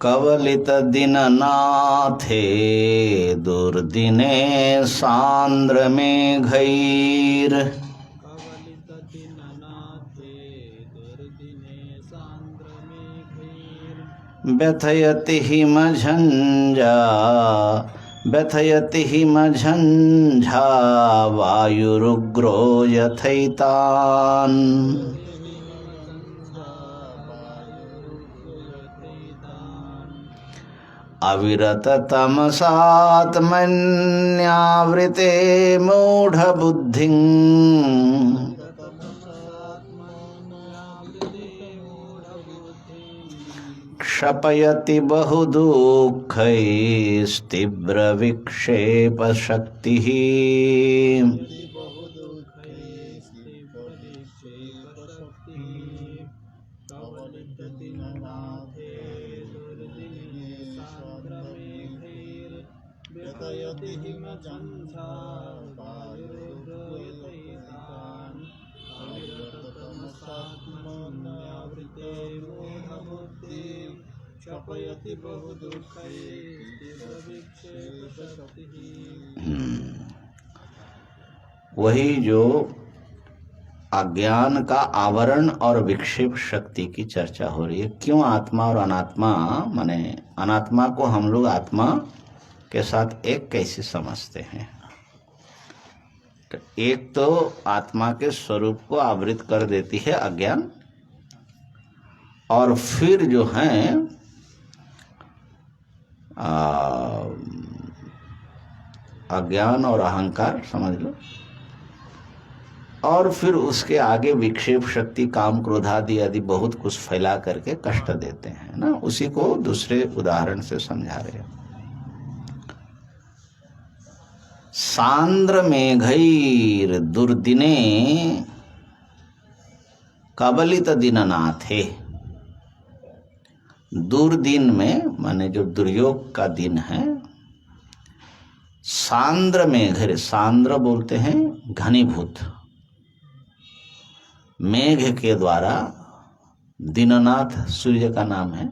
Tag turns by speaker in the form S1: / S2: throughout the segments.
S1: कवलित दीननाथे दुर्दिने सांद्र मेघैर व्यथयति हिमझञ्झा वायुरुग्रो यथैतान् अविरततमसात्मन्यावृते मूढबुद्धिं क्षपयति बहुदुःखैस्तीव्रविक्षेपशक्तिः। वही जो अज्ञान का आवरण और विक्षेप शक्ति की चर्चा हो रही है। क्यों आत्मा और अनात्मा, माने अनात्मा को हम लोग आत्मा के साथ एक कैसे समझते हैं? तो एक तो आत्मा के स्वरूप को आवृत कर देती है अज्ञान, और फिर जो है अज्ञान और अहंकार समझ लो, और फिर उसके आगे विक्षेप शक्ति, काम, क्रोध आदि बहुत कुछ फैला करके कष्ट देते हैं ना। उसी को दूसरे उदाहरण से समझा रहे हैं। सांद्र मेघैर दुर्दिने कबलित दीननाथे। दुर्दिन में माने जो दुर्योग का दिन है, सांद्र मेघ, सांद्र बोलते हैं घनीभूत, मेघ के द्वारा, दीननाथ सूर्य का नाम है,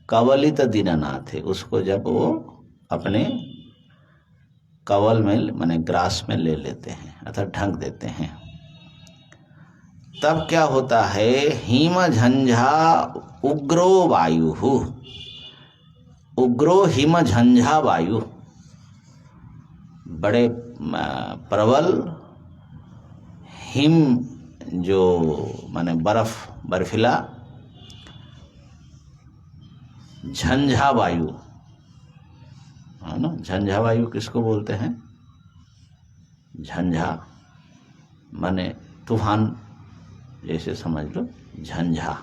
S1: कवलित दीननाथ है। उसको जब वो अपने कवल में माने ग्रास में ले लेते हैं अर्थात ढक देते हैं, तब क्या होता है? हिम झंझा उग्रो वायु, उग्रो हिम झंझा वायु, बड़े प्रबल हिम जो माने बर्फीला झंझा वायु है ना। झंझा वायु किसको बोलते हैं? झंझा माने तूफान जैसे समझ लो। झंझा,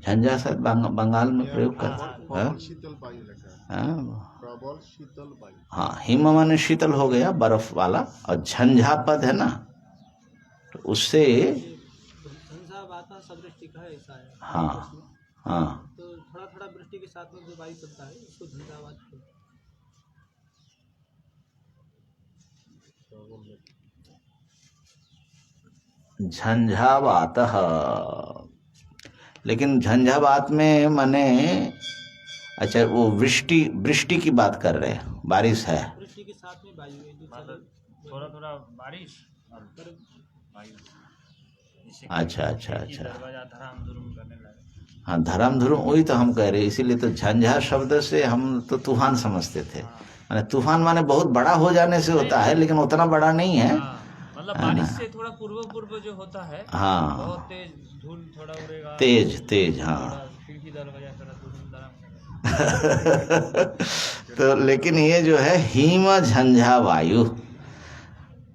S1: झंझा शायद बंगाल में प्रयोग करते हैं। हाँ, हिम माने शीतल हो गया, बर्फ वाला, और झंझा पद है ना, तो उससे हाँ हाँ,
S2: तो थोड़ा थोड़ा वृष्टि के साथ में जो वायु चलता है उसको झंझावात।
S1: झंझावात, लेकिन झंझावात में माने अच्छा वो वृष्टि की बात कर रहे हैं, बारिश है,
S2: वृष्टि के साथ में वायु है, थोड़ा थोड़ा बारिश और वायु।
S1: अच्छा अच्छा अच्छा, हाँ धर्म धुरम, वही तो हम कह रहे हैं। इसीलिए तो झंझा शब्द से हम तो तूफान समझते थे। माने तूफान माने बहुत बड़ा हो जाने से होता है, लेकिन उतना बड़ा नहीं है,
S2: मतलब बारिश से थोड़ा पूर्व जो होता है,
S1: हाँ
S2: बहुत तेज धूल थोड़ा उड़ेगा,
S1: तेज हाँ। तो लेकिन ये जो है हिम झंझा वायु,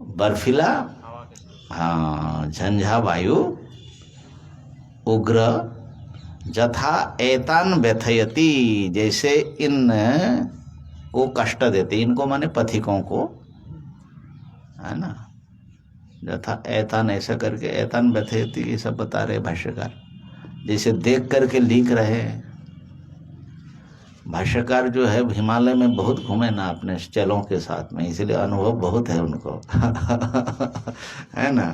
S1: बर्फीला, हाँ झंझा वायु, उग्र, जथा एतान व्यथयति, जैसे इन को कष्ट देते, इनको माने पथिकों को, है ना। जथा एतान, ऐसा करके एतान व्यथयति, ये सब बता रहे भाष्यकार। जैसे देख करके लिख रहे हैं भाष्यकार, जो है हिमालय में बहुत घूमे ना अपने चेलों के साथ में, इसलिए अनुभव बहुत है उनको। है ना।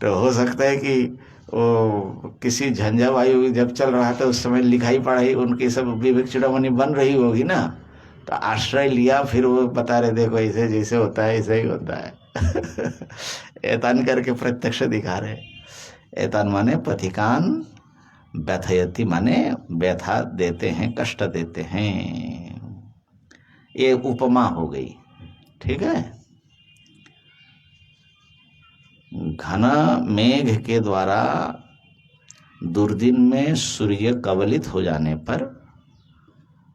S1: तो हो सकता है कि वो किसी झंझा वायु जब चल रहा था उस समय लिखाई पढ़ाई उनकी सब विवेक चूड़ामणि बन रही होगी ना, तो आश्रय लिया, फिर वो बता रहे देखो ऐसे जैसे होता है ऐसे ही होता है। एतान करके प्रत्यक्ष दिखा रहे। एतान माने पथिकान, व्यथयति माने व्यथा देते हैं, कष्ट देते हैं। ये उपमा हो गई, ठीक है। घना मेघ के द्वारा दुर्दिन में सूर्य कवलित हो जाने पर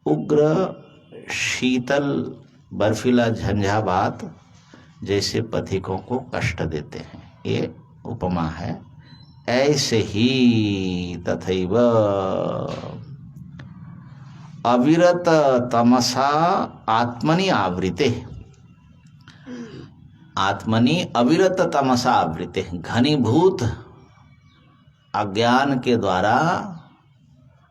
S1: उग्र शीतल बर्फीला झंझावात जैसे पथिकों को कष्ट देते हैं, ये उपमा है। ऐसे ही तथैव अविरत तमसा आत्मनि आवृते, आत्मनि अविरत तमसा आवृते, घनीभूत अज्ञान के द्वारा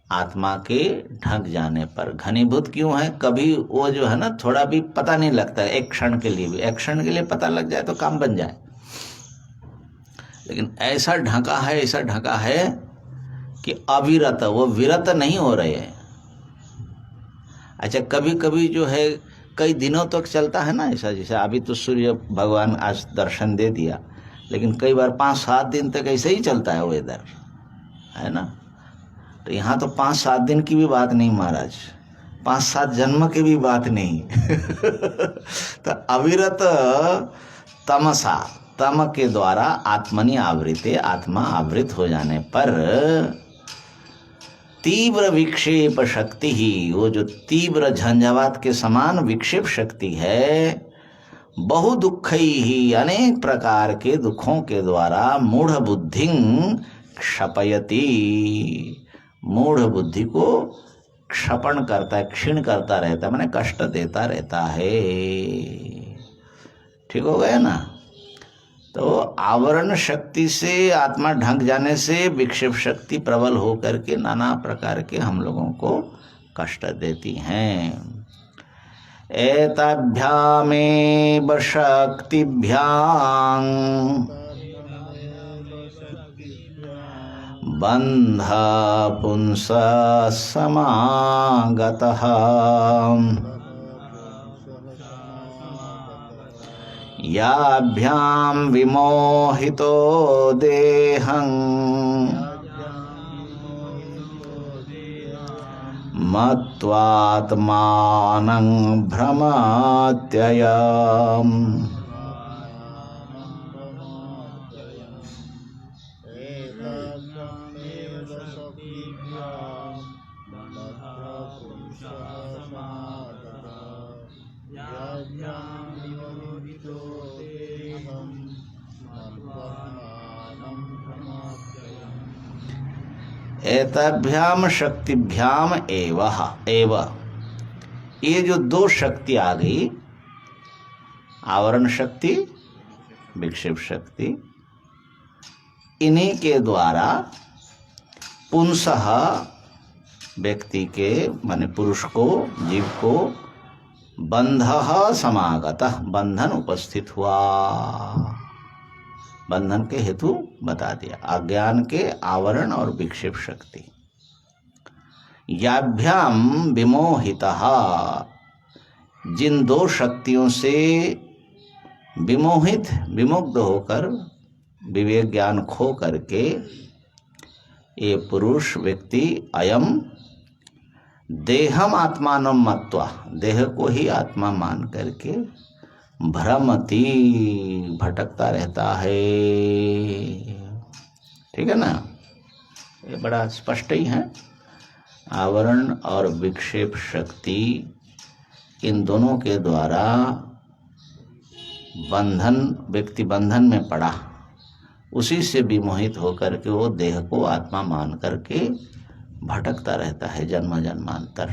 S1: आत्मा के ढक जाने पर। घनीभूत क्यों है? कभी वो जो है ना थोड़ा भी पता नहीं लगता है, एक क्षण के लिए भी, एक क्षण के लिए पता लग जाए तो काम बन जाए, लेकिन ऐसा ढका है, ऐसा ढका है कि अविरत, वो विरत नहीं हो रहे हैं। अच्छा, कभी कभी जो है कई दिनों तक चलता है ना ऐसा, जैसे अभी तो सूर्य भगवान आज दर्शन दे दिया, लेकिन कई बार 5-7 दिन तक ऐसे ही चलता है वेदर, है ना। तो यहाँ तो 5-7 दिन की भी बात नहीं महाराज, 5-7 जन्म की भी बात नहीं। तो अविरत तमसा, तम के द्वारा आत्मनि आवृते, आत्मा आवृत हो जाने पर तीव्र विक्षेप शक्ति ही, वो जो तीव्र झंझावात के समान विक्षेप शक्ति है, बहु दुखई ही, अनेक प्रकार के दुखों के द्वारा मूढ़ बुद्धि क्षपयति, मूढ़ बुद्धि को क्षपण करता है, क्षीण करता रहता है, माने कष्ट देता रहता है। ठीक हो गया ना। तो आवरण शक्ति से, आत्मा ढक जाने से विक्षेप शक्ति प्रबल होकर के नाना प्रकार के हम लोगों को कष्ट देती हैं। एताभ्यामेव शक्तिभ्यां बंध पुंस समागतः याभ्यां विमोहितो देहं मत्वात्मानं भ्रमत्ययम्। एताभ्याम शक्तिभ्याम एव, ये जो दो शक्ति आ गई, आवरण शक्ति, विक्षेप शक्ति, इन्हीं के द्वारा पुंसः, व्यक्ति के माने पुरुष को, जीव को, बंधः समागतः, बंधन उपस्थित हुआ। बंधन के हेतु बता दिया, अज्ञान के आवरण और विक्षेप शक्ति। याभ्याम विमोहितः, जिन दो शक्तियों से विमोहित, विमुग्ध होकर, विवेक ज्ञान खो करके ये पुरुष व्यक्ति, अयम देहम आत्मानं मत्वा, देह को ही आत्मा मान करके भ्रमति, भटकता रहता है। ठीक है ना, ये बड़ा स्पष्ट ही है। आवरण और विक्षेप शक्ति, इन दोनों के द्वारा बंधन, व्यक्ति बंधन में पड़ा, उसी से विमोहित होकर के वो देह को आत्मा मान करके भटकता रहता है जन्म जन्मांतर।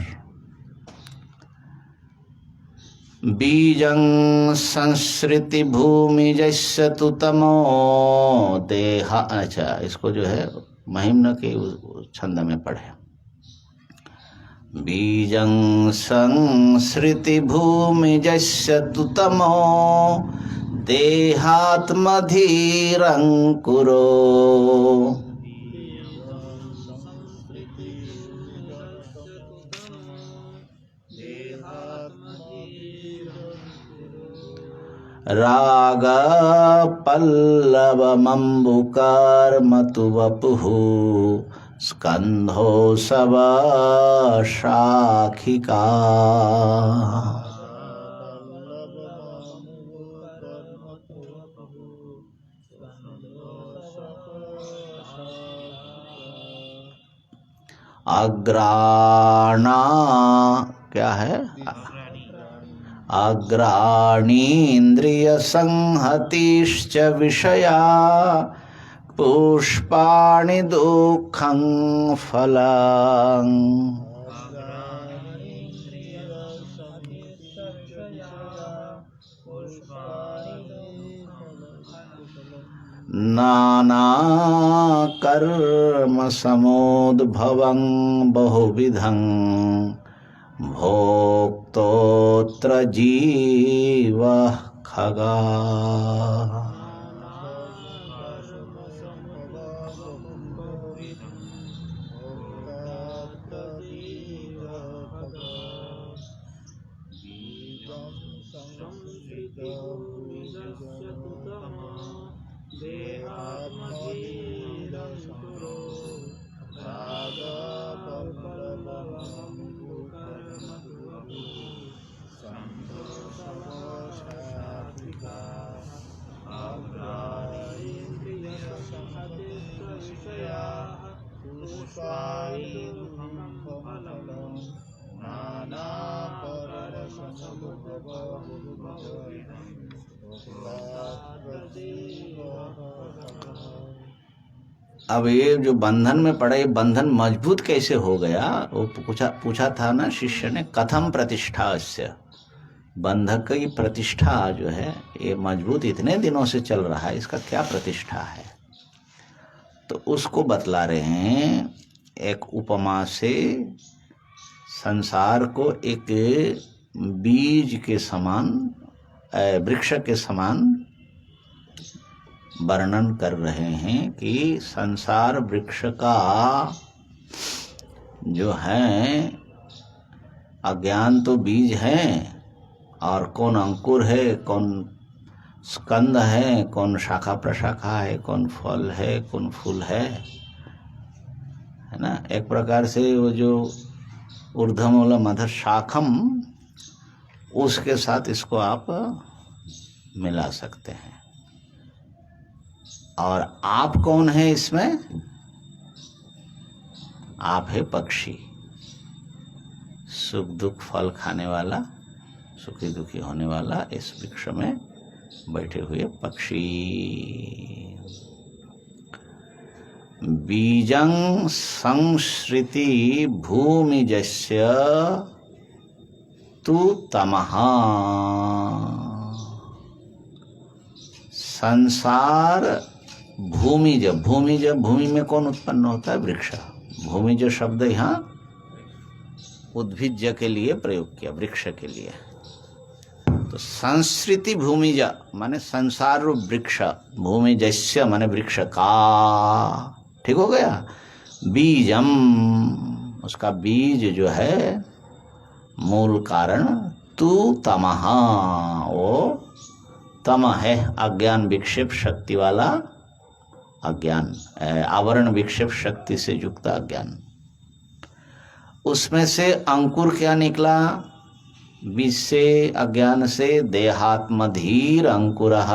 S1: बीजं संसृति भूमि जैसे तु तमो देह, अच्छा इसको जो है महिम्न के छंद में पढ़े। बीजं संसृति भूमि जैसे तु तमो देहात्मधीरं कुरो राग पल्लवमम्बुकर्मतु वपुः स्कन्धो सब शाखिका। अग्राणा क्या है? अग्राणीन्द्रिय संहतिश्च विषया पुष्पाणि दुःखं फलम्। नाना कर्म समुद्भवं बहुविधं भोक्तोऽत्र जीवः खगा। अब ये जो बंधन में पड़ा, ये बंधन मजबूत कैसे हो गया? वो पूछा था ना शिष्य ने, कथम प्रतिष्ठा से, बंधक की प्रतिष्ठा जो है ये मजबूत इतने दिनों से चल रहा है, इसका क्या प्रतिष्ठा है? तो उसको बतला रहे हैं एक उपमा से। संसार को एक बीज के समान, वृक्ष के समान वर्णन कर रहे हैं कि संसार वृक्ष का जो है अज्ञान तो बीज है, और कौन अंकुर है, कौन स्कंद है, कौन शाखा प्रशाखा है, कौन फल है, कौन फूल है ना। एक प्रकार से वो जो ऊर्ध्वमूलम अधः शाखम, उसके साथ इसको आप मिला सकते हैं। और आप कौन है इसमें? आप है पक्षी, सुख दुख फल खाने वाला, सुखी दुखी होने वाला, इस वृक्ष में बैठे हुए पक्षी। बीजं संसृति भूमिजस्य तु तमः। संसार भूमिज, भूमिज, भूमि में कौन उत्पन्न होता है? वृक्ष। भूमिज शब्द यहाँ उद्भिज्य के लिए प्रयोग किया, वृक्ष के लिए। तो संस्कृति भूमिज माने संसार रूप वृक्ष, भूमिजस्य माने वृक्ष का, ठीक हो गया। बीजम, उसका बीज जो है मूल कारण, तू तमः, वो तम है अज्ञान विक्षेप शक्ति वाला अज्ञान, आवरण विक्षेप शक्ति से युक्त अज्ञान। उसमें से अंकुर क्या निकला? बीज से, अज्ञान से देहात्मधीर अंकुरः।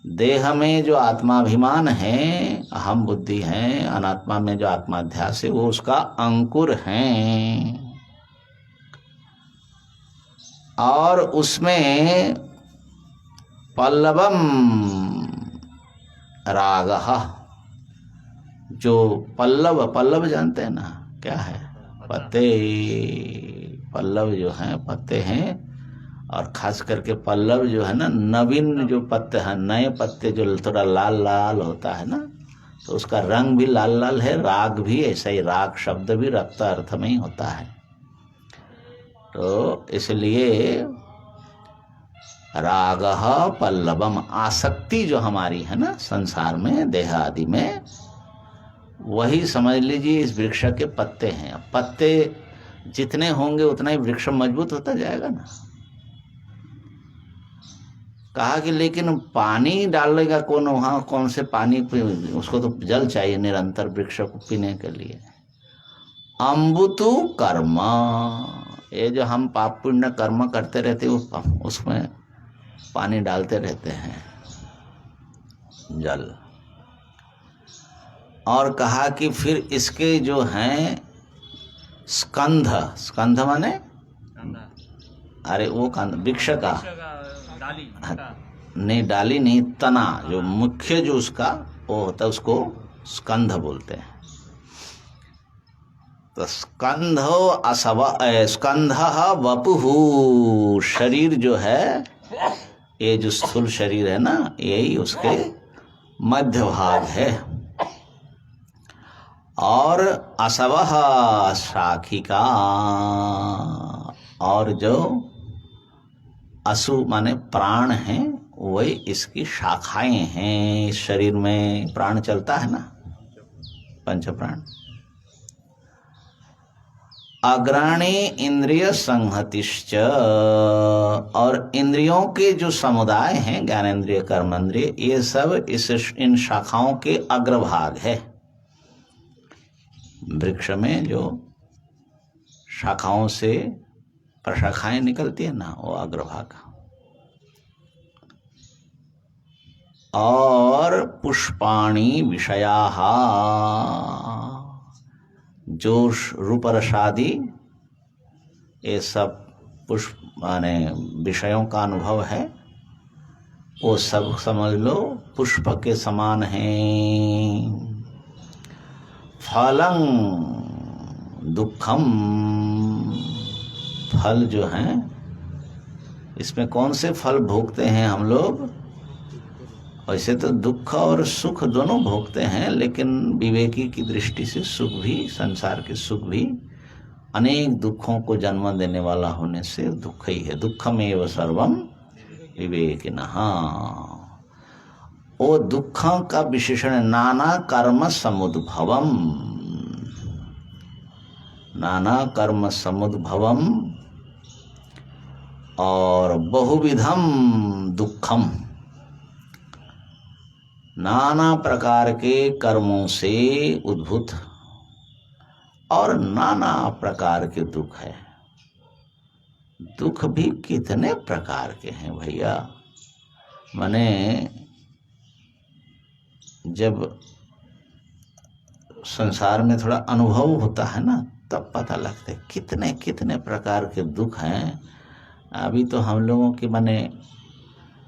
S1: देह में जो आत्माभिमान है, अहम बुद्धि है, अनात्मा में जो आत्माध्यास है, वो उसका अंकुर है। और उसमें पल्लवम रागः, जो पल्लव, पल्लव जानते हैं ना क्या है? पत्ते, पल्लव जो हैं पत्ते हैं। और खास करके पल्लव जो है ना, नवीन जो पत्ते हैं, नए पत्ते जो थोड़ा लाल लाल होता है ना, तो उसका रंग भी लाल लाल है, राग भी ऐसा ही। राग शब्द भी रक्त अर्थ में ही होता है। तो इसलिए रागः पल्लवम, आसक्ति जो हमारी है ना संसार में, देह आदि में, वही समझ लीजिए इस वृक्ष के पत्ते हैं। पत्ते जितने होंगे उतना ही वृक्ष मजबूत होता जाएगा ना। कहा कि लेकिन पानी डालेगा कौन वहां, कौन से पानी पे, उसको तो जल चाहिए निरंतर वृक्ष को पीने के लिए। अम्बुतु कर्म, ये जो हम पाप पुण्य कर्म करते रहते उसमें पानी डालते रहते हैं, जल। और कहा कि फिर इसके जो हैं स्कंध, स्कंध माने अरे वो कंद वृक्ष का,
S2: डाली
S1: नहीं डाली नहीं, तना जो मुख्य जो उसका वो होता है उसको स्कंध बोलते हैं। तो स्कंधो असव स्कंध वपुहु, शरीर जो है ये जो स्थूल शरीर है ना, यही उसके मध्य भाग है। और असव शाखिका, और जो असु माने प्राण हैं वही इसकी शाखाएं हैं। इस शरीर में प्राण चलता है ना, पंच प्राण। अग्रणी इंद्रिय संहतिश्च, और इंद्रियों के जो समुदाय हैं ज्ञानेन्द्रिय कर्मेंद्रिय, ये सब इन शाखाओं के अग्रभाग है। वृक्ष में जो शाखाओं से प्रशाखाएं निकलती है ना, वो अग्रभाग। और पुष्पाणि विषयाः, जो रूप रसादि ये सब पुष्प माने विषयों का अनुभव है, वो सब समझ लो पुष्प के समान हैं। फलं दुखम, फल जो हैं, इसमें कौन से फल भोगते हैं हम लोग? वैसे तो दुख और सुख दोनों भोगते हैं, लेकिन विवेकी की दृष्टि से सुख भी, संसार के सुख भी अनेक दुखों को जन्म देने वाला होने से दुख ही है। दुखमेव सर्वम विवेकिनः। वो दुखों का विशेषण नाना कर्म समुद्भवम, नाना कर्म समुद्भवम और बहुविधम दुखम, नाना प्रकार के कर्मों से उद्भूत और नाना प्रकार के दुख है। दुख भी कितने प्रकार के हैं भैया, माने जब संसार में थोड़ा अनुभव होता है ना, तब पता लगता है कितने कितने प्रकार के दुख हैं। अभी तो हम लोगों की माने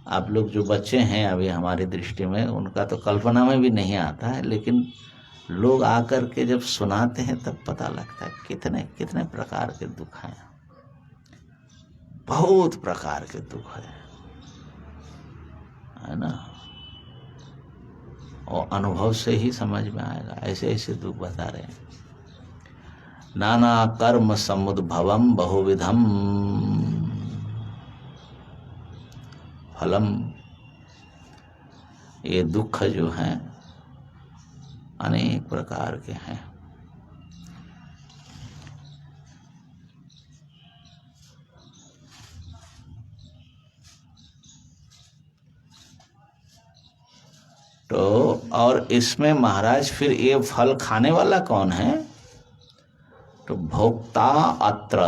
S1: आप लोग जो बच्चे हैं अभी हमारी दृष्टि में, उनका तो कल्पना में भी नहीं आता है, लेकिन लोग आकर के जब सुनाते हैं तब पता लगता है कितने कितने प्रकार के दुख हैं। बहुत प्रकार के दुख है ना। और अनुभव से ही समझ में आएगा, ऐसे ऐसे दुख बता रहे हैं। नाना कर्म समुद्भवम बहुविधम फलम, ये दुख जो हैं अनेक प्रकार के हैं। तो और इसमें महाराज फिर ये फल खाने वाला कौन है? तो भोक्ता अत्र,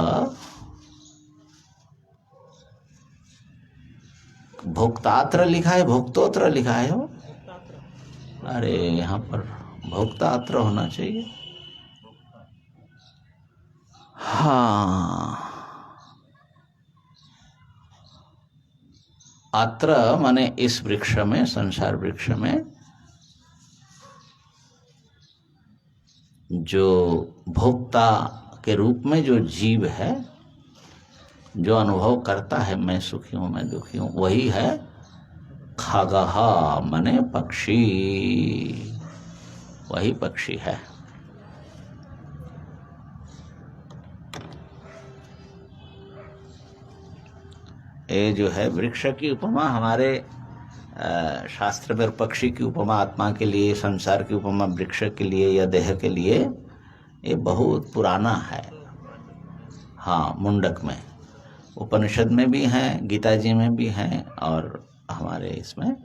S1: भोक्तात्र लिखा है, भोक्तोत्र लिखा है हो? अरे यहाँ पर भोक्तात्र होना चाहिए। हाँ, अत्र माने इस वृक्ष में, संसार वृक्ष में जो भोक्ता के रूप में जो जीव है, जो अनुभव करता है मैं सुखी हूँ मैं दुखी हूँ, वही है खगः माने पक्षी, वही पक्षी है। ये जो है वृक्ष की उपमा हमारे शास्त्र में पक्षी की उपमा आत्मा के लिए, संसार की उपमा वृक्ष के लिए या देह के लिए, ये बहुत पुराना है। हाँ, मुंडक में, उपनिषद में भी हैं, गीता जी में भी हैं और हमारे इसमें,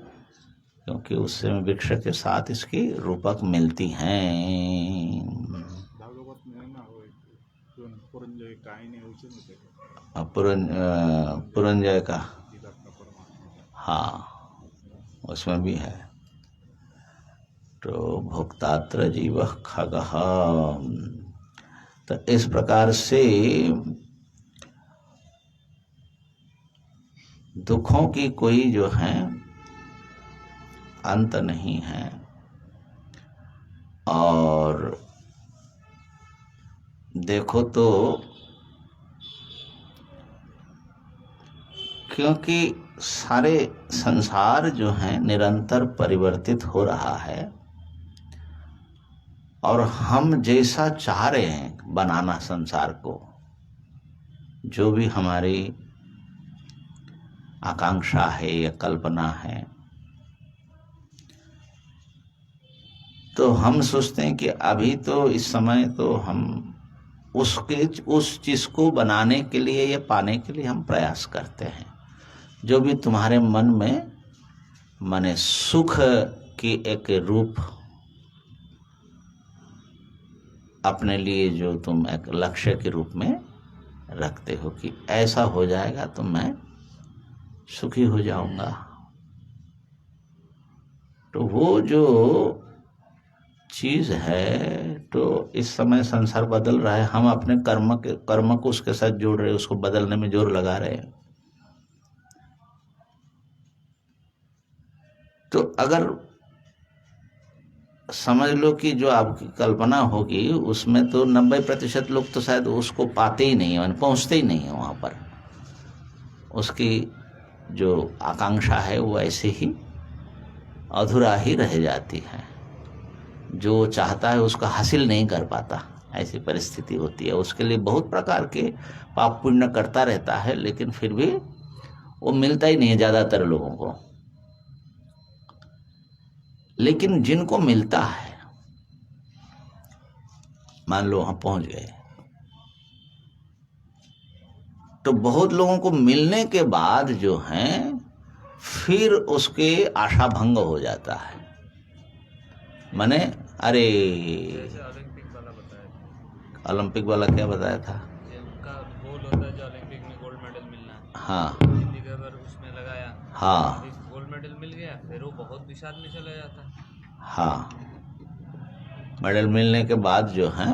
S1: क्योंकि उससे वृक्ष के साथ इसकी रूपक मिलती हैं।
S3: भागवत में है ना वो पुरंजय काहिनी उसी में देखो,
S1: पुरंजय का,
S3: जीवात्मा परमात्मा का।
S1: हाँ उसमें भी है। तो भोक्तात्र जीव खगः, तो इस प्रकार से दुखों की कोई जो है अंत नहीं है। और देखो तो क्योंकि सारे संसार जो है निरंतर परिवर्तित हो रहा है, और हम जैसा चाह रहे हैं बनाना संसार को, जो भी हमारी आकांक्षा है या कल्पना है, तो हम सोचते हैं कि अभी तो इस समय तो हम उस चीज को बनाने के लिए या पाने के लिए हम प्रयास करते हैं। जो भी तुम्हारे मन में माने सुख की एक रूप अपने लिए जो तुम एक लक्ष्य के रूप में रखते हो कि ऐसा हो जाएगा तो मैं सुखी हो जाऊंगा, तो वो जो चीज है, तो इस समय संसार बदल रहा है, हम अपने कर्म को उसके साथ जोड़ रहे हैं, उसको बदलने में जोर लगा रहे हैं। तो अगर समझ लो कि जो आपकी कल्पना होगी उसमें तो 90% लोग तो शायद उसको पाते ही नहीं है, पहुंचते ही नहीं है वहां पर। उसकी जो आकांक्षा है वो ऐसे ही अधूरा ही रह जाती है, जो चाहता है उसका हासिल नहीं कर पाता, ऐसी परिस्थिति होती है। उसके लिए बहुत प्रकार के पाप पुण्य करता रहता है, लेकिन फिर भी वो मिलता ही नहीं है ज्यादातर लोगों को। लेकिन जिनको मिलता है, मान लो हम पहुंच गए, तो बहुत लोगों को मिलने के बाद जो है फिर उसके आशा भंग हो जाता है। माने अरे
S2: जैसे ओलंपिक वाला बताया था,
S1: ओलंपिक वाला क्या बताया था?
S2: ये उनका गोल होता है जो ओलंपिक में गोल्ड मेडल मिलना,
S1: हाँ
S2: जिंदगी भर उसमें लगाया,
S1: हाँ
S2: गोल्ड मेडल मिल गया, फिर वो बहुत विषाद में चला जाता है।
S1: हाँ, मेडल मिलने के बाद जो है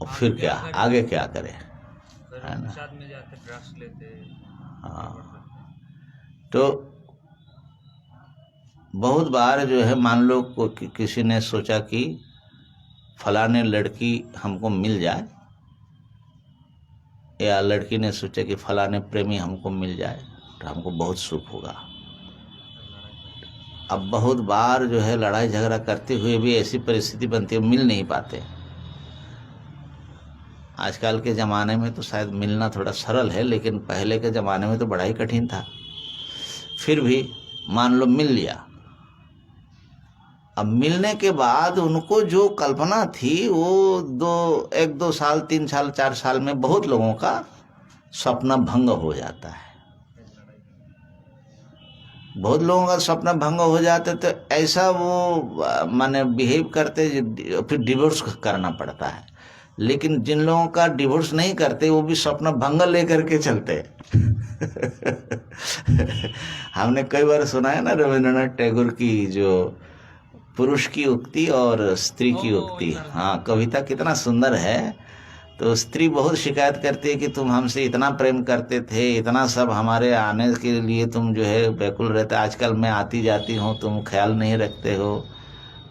S1: और फिर क्या आगे क्या करे,
S2: फिर
S1: है ना?
S2: विषाद में जाते, ड्रग्स लेते।
S1: हाँ, तो बहुत बार जो है मान लो किसी ने सोचा कि फलाने लड़की हमको मिल जाए, या लड़की ने सोचा कि फलाने प्रेमी हमको मिल जाए तो हमको बहुत सुख होगा। अब बहुत बार जो है लड़ाई झगड़ा करते हुए भी ऐसी परिस्थिति बनती है, मिल नहीं पाते। आजकल के ज़माने में तो शायद मिलना थोड़ा सरल है, लेकिन पहले के ज़माने में तो बड़ा ही कठिन था। फिर भी मान लो मिल लिया, अब मिलने के बाद उनको जो कल्पना थी वो 1-2 साल 3 साल 4 साल में बहुत लोगों का सपना भंग हो जाता है। बहुत लोगों का सपना भंग हो जाता है, तो ऐसा वो माने बिहेव करते, फिर डिवोर्स करना पड़ता है। लेकिन जिन लोगों का डिवोर्स नहीं करते वो भी सपना भंग लेकर के चलते हमने कई बार सुना है ना रविंद्रनाथ टैगोर की जो पुरुष की उक्ति और स्त्री की उक्ति, हाँ कविता कितना सुंदर है। तो स्त्री बहुत शिकायत करती है कि तुम हमसे इतना प्रेम करते थे, इतना सब हमारे आने के लिए तुम जो है व्याकुल रहते, आजकल मैं आती जाती हूँ तुम ख्याल नहीं रखते हो,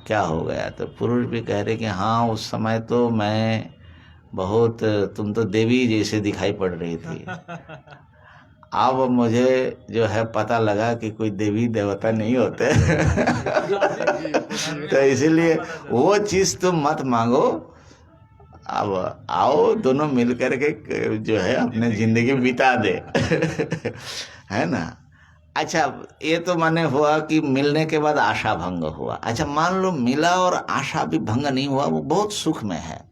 S1: क्या हो गया? तो पुरुष भी कह रहे कि हाँ उस समय तो मैं बहुत, तुम तो देवी जैसे दिखाई पड़ रही थी। अब मुझे जो है पता लगा कि कोई देवी देवता नहीं होते तो इसीलिए वो चीज तुम मत मांगो, अब आओ दोनों मिल करके जो है अपने जिंदगी बिता दे है ना। अच्छा, ये तो माने हुआ कि मिलने के बाद आशा भंग हुआ। अच्छा, मान लो मिला और आशा भी भंग नहीं हुआ, वो बहुत सुख में है।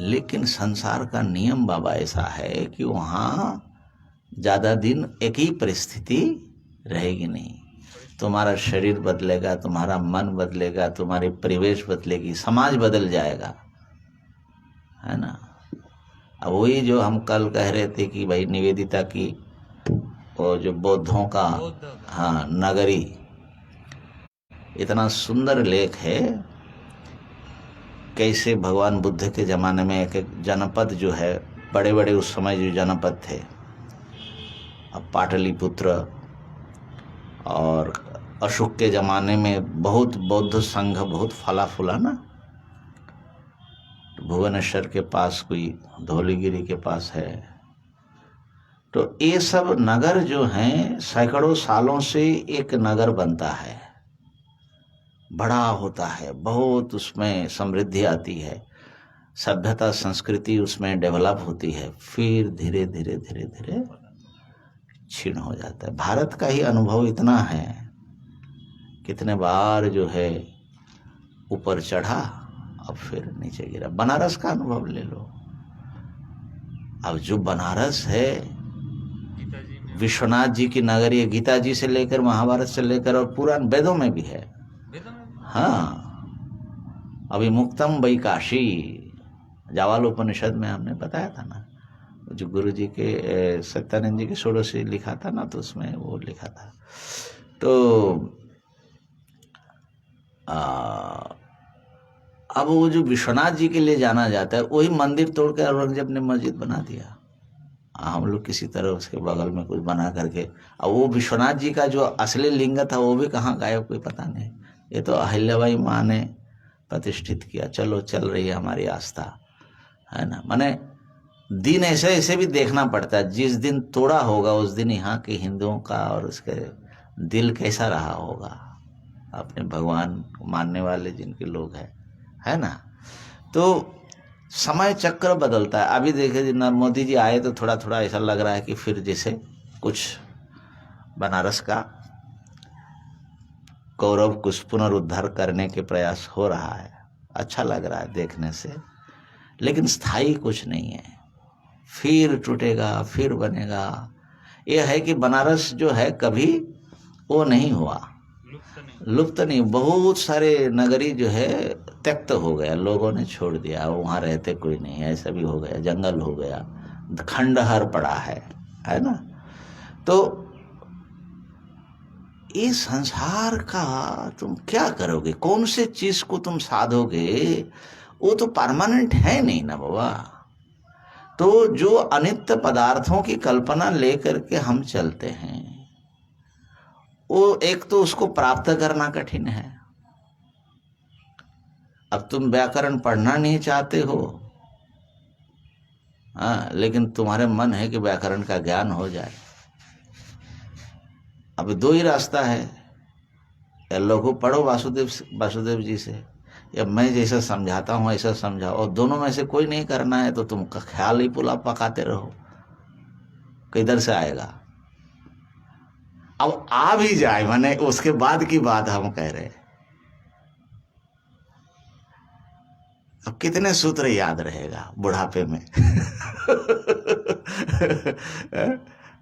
S1: लेकिन संसार का नियम बाबा ऐसा है कि वहाँ ज़्यादा दिन एक ही परिस्थिति रहेगी नहीं। तुम्हारा शरीर बदलेगा, तुम्हारा मन बदलेगा, तुम्हारी परिवेश बदलेगी, समाज बदल जाएगा, है ना। अब वही जो हम कल कह रहे थे कि भाई निवेदिता की वो जो बौद्धों का, हाँ, नगरी, इतना सुंदर लेख है। कैसे भगवान बुद्ध के ज़माने में एक एक जनपद जो है, बड़े बड़े उस समय जो जनपद थे, अब पाटलिपुत्र, और अशोक के ज़माने में बहुत बौद्ध संघ बहुत फला फूला ना। भुवनेश्वर के पास कोई धौलीगिरी के पास है। तो ये सब नगर जो हैं सैकड़ों सालों से एक नगर बनता है, बड़ा होता है, बहुत उसमें समृद्धि आती है, सभ्यता संस्कृति उसमें डेवलप होती है, फिर धीरे धीरे धीरे धीरे क्षीण हो जाता है। भारत का ही अनुभव इतना है, कितने बार जो है ऊपर चढ़ा, अब फिर नीचे गिरा। बनारस का अनुभव ले लो। अब जो बनारस है विश्वनाथ जी की नगरी है, गीता जी से लेकर महाभारत से लेकर और पुराण वेदों में भी है। हाँ, अभी मुक्तम वही काशी, जावाल उपनिषद में हमने बताया था ना, जो गुरु जी के सत्यानंद जी के षोडशी लिखा था ना, तो उसमें वो लिखा था। तो अब वो जो विश्वनाथ जी के लिए जाना जाता है, वही मंदिर तोड़कर औरंगजेब ने मस्जिद बना दिया। हम लोग किसी तरह उसके बगल में कुछ बना करके, अब वो विश्वनाथ जी का जो असली लिंग था वो भी कहाँ गायब, कोई पता नहीं। ये तो अहिल्याबाई माँ ने प्रतिष्ठित किया। चलो, चल रही है हमारी आस्था, है ना। माने दिन ऐसे ऐसे भी देखना पड़ता है। जिस दिन तोड़ा होगा उस दिन यहाँ के हिंदुओं का और उसके दिल कैसा रहा होगा, अपने भगवान को मानने वाले जिनके लोग हैं, है ना। तो समय चक्र बदलता है। अभी देखिए मोदी जी आए तो थोड़ा थोड़ा ऐसा लग रहा है कि फिर जैसे कुछ बनारस का गौरव कुछ पुनरुद्धार करने के प्रयास हो रहा है। अच्छा लग रहा है देखने से, लेकिन स्थायी कुछ नहीं है। फिर टूटेगा, फिर बनेगा। यह है कि बनारस जो है कभी वो नहीं हुआ, लुप्त नहीं। बहुत सारे नगरी जो है त्यक्त हो गया, लोगों ने छोड़ दिया, वहाँ रहते कोई नहीं, ऐसा भी हो गया, जंगल हो गया, खंडहर पड़ा है ना। तो ये संसार का तुम क्या करोगे, कौन से चीज को तुम साधोगे, वो तो परमानेंट है नहीं ना बाबा। तो जो अनित्य पदार्थों की कल्पना लेकर के हम चलते हैं, वो एक तो उसको प्राप्त करना कठिन है। अब तुम व्याकरण पढ़ना नहीं चाहते हो, हाँ, लेकिन तुम्हारे मन है कि व्याकरण का ज्ञान हो जाए। अब दो ही रास्ता है, या लघु पढ़ो वासुदेव जी से, या मैं जैसा समझाता हूँ ऐसा समझाओ। और दोनों में से कोई नहीं करना है तो तुम ख्याल ही पुलाव पकाते रहो, किधर से आएगा। अब आ भी जाए, माने उसके बाद की बात हम कह रहे हैं। अब कितने सूत्र याद रहेगा बुढ़ापे में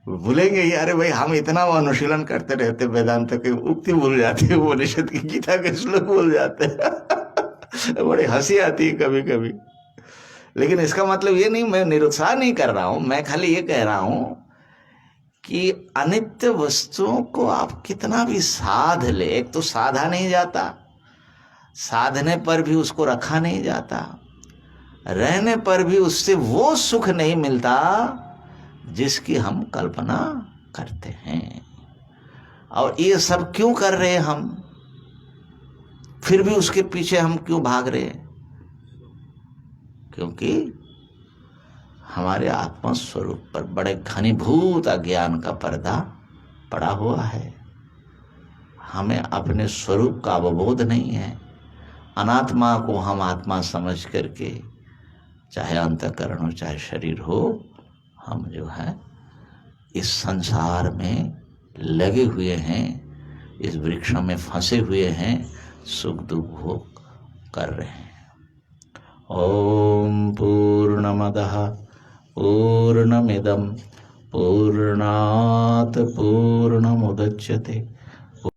S1: भूलेंगे ही। अरे भाई, हम इतना अनुशीलन करते रहते, वेदांत की उक्ति भूल जाते हैं, उपनिषद की, गीता के श्लोक भूल जाते हैं बड़ी हंसी आती है कभी कभी। लेकिन इसका मतलब ये नहीं, मैं निरुत्साह नहीं कर रहा हूं, मैं खाली ये कह रहा हूं कि अनित्य वस्तुओं को आप कितना भी साध ले, एक तो साधा नहीं जाता, साधने पर भी उसको रखा नहीं जाता, रहने पर भी उससे वो सुख नहीं मिलता जिसकी हम कल्पना करते हैं। और ये सब क्यों कर रहे हैं हम, फिर भी उसके पीछे हम क्यों भाग रहे हैं? क्योंकि हमारे आत्मा स्वरूप पर बड़े घनीभूत अज्ञान का पर्दा पड़ा हुआ है। हमें अपने स्वरूप का अवबोध नहीं है। अनात्मा को हम आत्मा समझ करके, चाहे अंतःकरण हो चाहे शरीर हो, हम जो है इस संसार में लगे हुए हैं, इस वृक्ष में फंसे हुए हैं, सुख दुख भोग कर रहे हैं। ओम पूर्णमदः पूर्णमिदं पूर्णात् पूर्णमुदच्यते